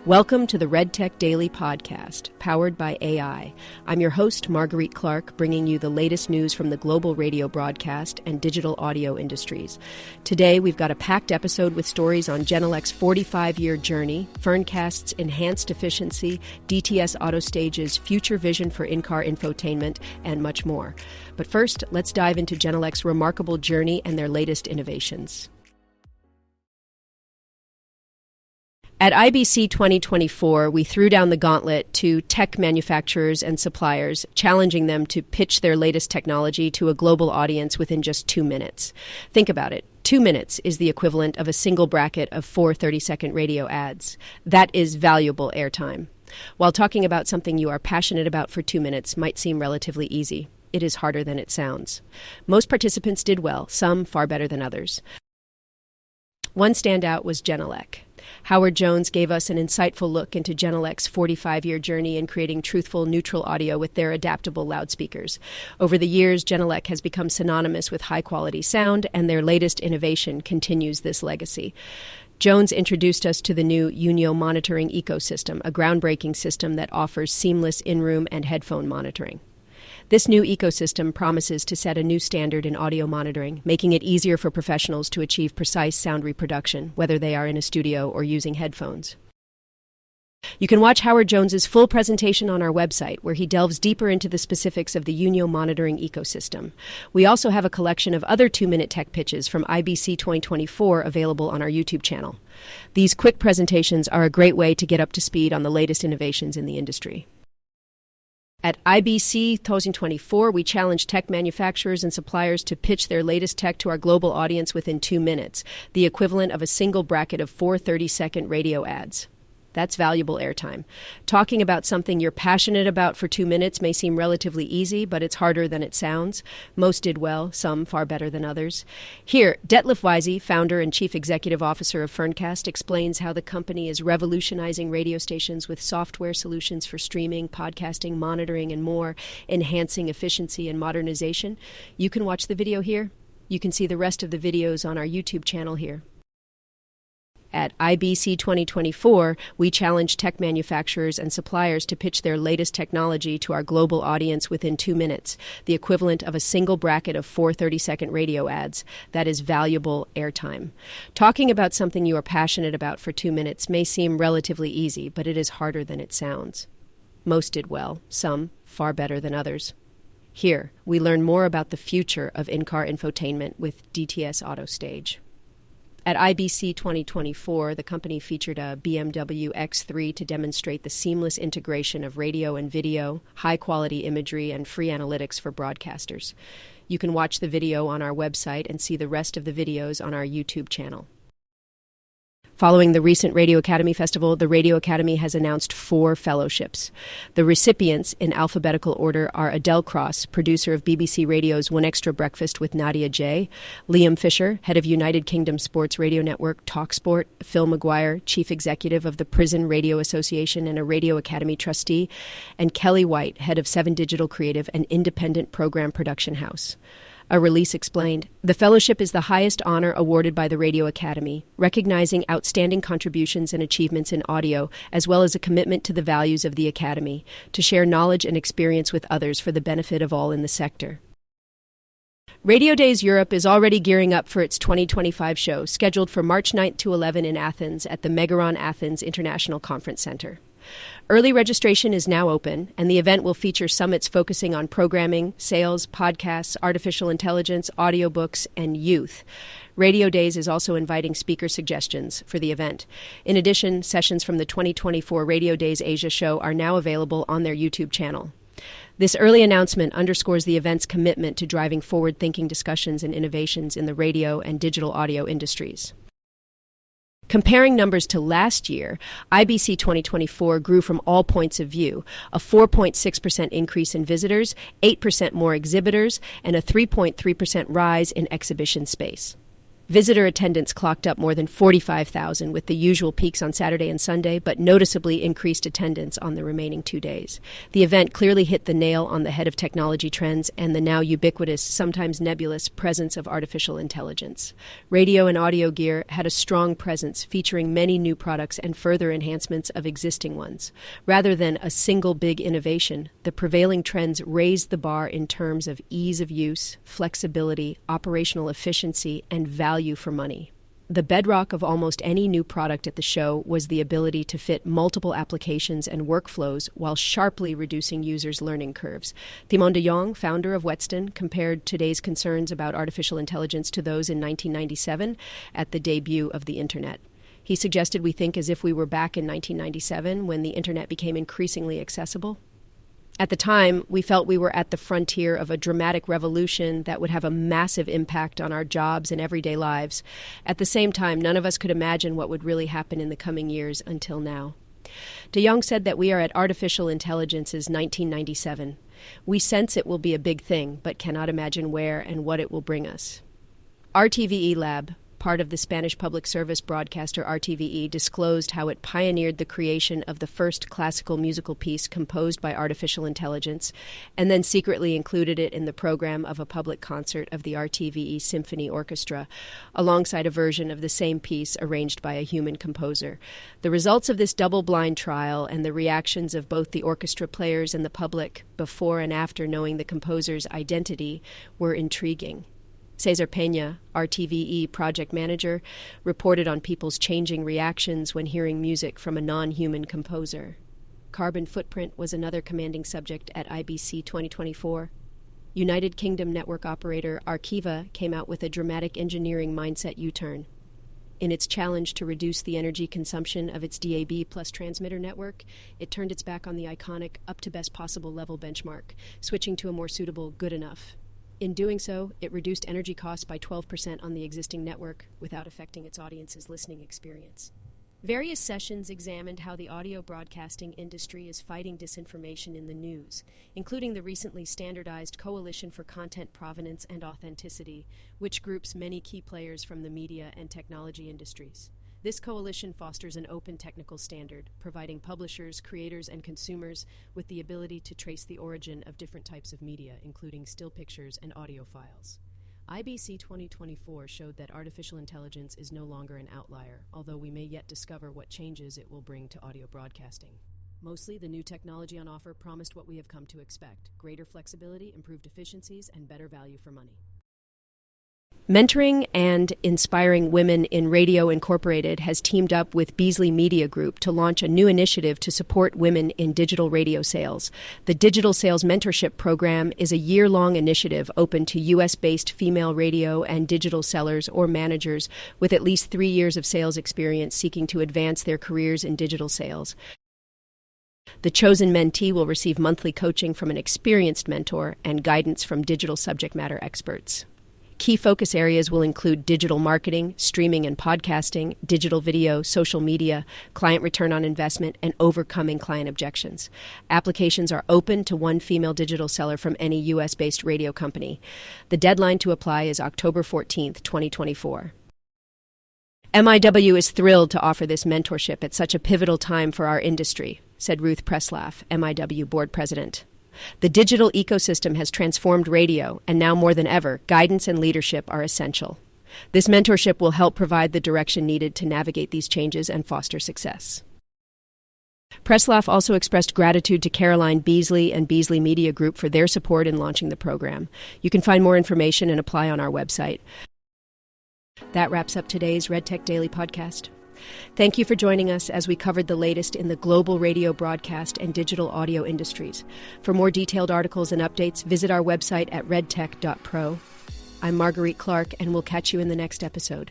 Welcome to the RedTech Daily Podcast, powered by AI. I'm your host, Marguerite Clark, bringing you the latest news from the global radio broadcast and digital audio industries. Today, we've got a packed episode with stories on Genelec's 45-year journey, Ferncast's enhanced efficiency, DTS Autostage's future vision for in-car infotainment, and much more. But first, let's dive into Genelec's remarkable journey and their latest innovations. At IBC 2024, we threw down the gauntlet to tech manufacturers and suppliers, challenging them to pitch their latest technology to a global audience within just 2 minutes. Think about it. 2 minutes is the equivalent of a single bracket of 4 30-second radio ads. That is valuable airtime. While talking about something you are passionate about for 2 minutes might seem relatively easy, it is harder than it sounds. Most participants did well, some far better than others. One standout was Genelec. Howard Jones gave us an insightful look into Genelec's 45-year journey in creating truthful, neutral audio with their adaptable loudspeakers. Over the years, Genelec has become synonymous with high-quality sound, and their latest innovation continues this legacy. Jones introduced us to the new Unio monitoring ecosystem, a groundbreaking system that offers seamless in-room and headphone monitoring. This new ecosystem promises to set a new standard in audio monitoring, making it easier for professionals to achieve precise sound reproduction, whether they are in a studio or using headphones. You can watch Howard Jones's full presentation on our website, where he delves deeper into the specifics of the Unio monitoring ecosystem. We also have a collection of other 2-minute tech pitches from IBC 2024 available on our YouTube channel. These quick presentations are a great way to get up to speed on the latest innovations in the industry. At IBC 2024, we challenged tech manufacturers and suppliers to pitch their latest tech to our global audience within 2 minutes, the equivalent of a single bracket of 4 30-second radio ads. That's valuable airtime. Talking about something you're passionate about for 2 minutes may seem relatively easy, but it's harder than it sounds. Most did well, some far better than others. Here, Detlef Weise, founder and chief executive officer of Ferncast, explains how the company is revolutionizing radio stations with software solutions for streaming, podcasting, monitoring, and more, enhancing efficiency and modernization. You can watch the video here. You can see the rest of the videos on our YouTube channel here. At IBC 2024, we challenged tech manufacturers and suppliers to pitch their latest technology to our global audience within 2 minutes, the equivalent of a single bracket of 4 30-second radio ads. That is valuable airtime. Talking about something you are passionate about for 2 minutes may seem relatively easy, but it is harder than it sounds. Most did well, some far better than others. Here, we learn more about the future of in-car infotainment with DTS Autostage. At IBC 2024, the company featured a BMW X3 to demonstrate the seamless integration of radio and video, high-quality imagery, and free analytics for broadcasters. You can watch the video on our website and see the rest of the videos on our YouTube channel. Following the recent Radio Academy Festival, the Radio Academy has announced 4 fellowships. The recipients, in alphabetical order, are Adele Cross, producer of BBC Radio's One Extra Breakfast with Nadia J., Liam Fisher, head of United Kingdom sports radio network TalkSport, Phil Maguire, chief executive of the Prison Radio Association and a Radio Academy trustee, and Kelly White, head of 7 Digital Creative, an independent program production house. A release explained, "The fellowship is the highest honor awarded by the Radio Academy, recognizing outstanding contributions and achievements in audio, as well as a commitment to the values of the Academy, to share knowledge and experience with others for the benefit of all in the sector." Radiodays Europe is already gearing up for its 2025 show, scheduled for March 9th to 11 in Athens at the Megaron Athens International Conference Center. Early registration is now open, and the event will feature summits focusing on programming, sales, podcasts, artificial intelligence, audiobooks, and youth. Radio Days is also inviting speaker suggestions for the event. In addition, sessions from the 2024 Radio Days Asia show are now available on their YouTube channel. This early announcement underscores the event's commitment to driving forward-thinking discussions and innovations in the radio and digital audio industries. Comparing numbers to last year, IBC 2024 grew from all points of view, a 4.6% increase in visitors, 8% more exhibitors, and a 3.3% rise in exhibition space. Visitor attendance clocked up more than 45,000 with the usual peaks on Saturday and Sunday, but noticeably increased attendance on the remaining 2 days. The event clearly hit the nail on the head of technology trends and the now ubiquitous, sometimes nebulous, presence of artificial intelligence. Radio and audio gear had a strong presence featuring many new products and further enhancements of existing ones. Rather than a single big innovation, the prevailing trends raised the bar in terms of ease of use, flexibility, operational efficiency, and value for money. The bedrock of almost any new product at the show was the ability to fit multiple applications and workflows while sharply reducing users' learning curves. Timon de Jong, founder of Whetstone, compared today's concerns about artificial intelligence to those in 1997 at the debut of the Internet. He suggested we think as if we were back in 1997 when the Internet became increasingly accessible. At the time, we felt we were at the frontier of a dramatic revolution that would have a massive impact on our jobs and everyday lives. At the same time, none of us could imagine what would really happen in the coming years until now. De Jong said that we are at artificial intelligence's 1997. We sense it will be a big thing, but cannot imagine where and what it will bring us. RTVE Lab, part of the Spanish public service broadcaster RTVE, disclosed how it pioneered the creation of the first classical musical piece composed by artificial intelligence, and then secretly included it in the program of a public concert of the RTVE Symphony Orchestra, alongside a version of the same piece arranged by a human composer. The results of this double-blind trial and the reactions of both the orchestra players and the public before and after knowing the composer's identity were intriguing. Cesar Peña, RTVE project manager, reported on people's changing reactions when hearing music from a non-human composer. Carbon footprint was another commanding subject at IBC 2024. United Kingdom network operator Arqiva came out with a dramatic engineering mindset U-turn. In its challenge to reduce the energy consumption of its DAB plus transmitter network, it turned its back on the iconic up to best possible level benchmark, switching to a more suitable good enough. In doing so, it reduced energy costs by 12% on the existing network without affecting its audience's listening experience. Various sessions examined how the audio broadcasting industry is fighting disinformation in the news, including the recently standardized Coalition for Content Provenance and Authenticity, which groups many key players from the media and technology industries. This coalition fosters an open technical standard, providing publishers, creators, and consumers with the ability to trace the origin of different types of media, including still pictures and audio files. IBC 2024 showed that artificial intelligence is no longer an outlier, although we may yet discover what changes it will bring to audio broadcasting. Mostly, the new technology on offer promised what we have come to expect: greater flexibility, improved efficiencies, and better value for money. Mentoring and Inspiring Women in Radio Incorporated has teamed up with Beasley Media Group to launch a new initiative to support women in digital radio sales. The Digital Sales Mentorship Program is a year-long initiative open to U.S.-based female radio and digital sellers or managers with at least 3 years of sales experience seeking to advance their careers in digital sales. The chosen mentee will receive monthly coaching from an experienced mentor and guidance from digital subject matter experts. Key focus areas will include digital marketing, streaming and podcasting, digital video, social media, client return on investment, and overcoming client objections. Applications are open to one female digital seller from any U.S.-based radio company. The deadline to apply is October 14th, 2024. MIW is thrilled to offer this mentorship at such a pivotal time for our industry, said Ruth Preslaff, MIW board president. The digital ecosystem has transformed radio, and now more than ever, guidance and leadership are essential. This mentorship will help provide the direction needed to navigate these changes and foster success. Preslaff also expressed gratitude to Caroline Beasley and Beasley Media Group for their support in launching the program. You can find more information and apply on our website. That wraps up today's Red Tech Daily podcast. Thank you for joining us as we covered the latest in the global radio broadcast and digital audio industries. For more detailed articles and updates, visit our website at redtech.pro. I'm Marguerite Clark, and we'll catch you in the next episode.